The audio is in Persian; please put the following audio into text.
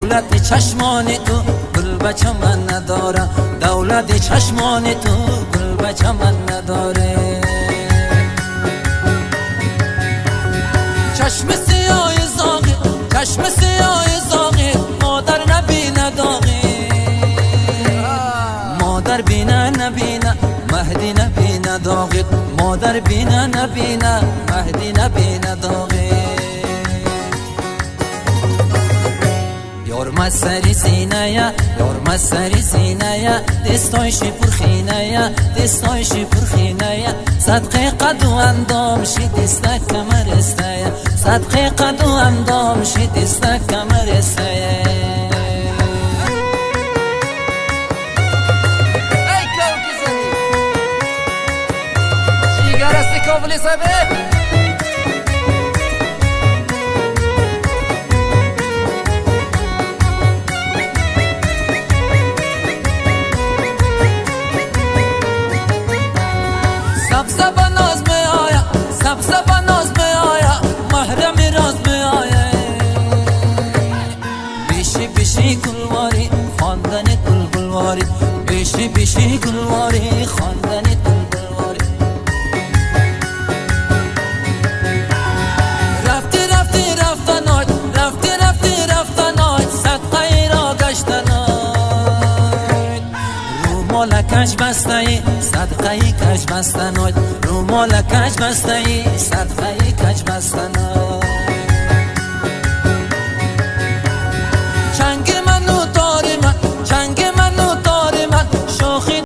دولت چشمان تو گل به چمن نداره، دولت چشمان تو گل به چمن نداره. چشم سیاه زاغی، چشم سیاه زاغی، مادر نبینه داغی، مادر بینه نبینه مهدی نبینه داغی، مادر بینه نبینه مهدی نبینه داغی. یارم سری سینه یا، یارم سری سینه یا، دستایشی پرخینه یا، دستایشی پرخینه یا، صدقه قد و اندام شی دسته کمر استه یا، صدقه قد و اندام شی دسته کمر استه یا. ای کوکی زنی جیگر استی کابلی سبه سبزه بناز می آیا، سبزه بناز می آیا، محرم راز می آیا. بیشی بیشی گلواری خواندن گلبلواری، بیشی بیشی گلواری خواندن گلبلواری. رفتی رفتی رفتن آی، رفتی رفتی رفتن آی، صدقه را گشتن آی. رو مالکش بسته ای صدقه ای کش بستن آی، رو مالکش بسته ای صدقه ای کش بستن آی.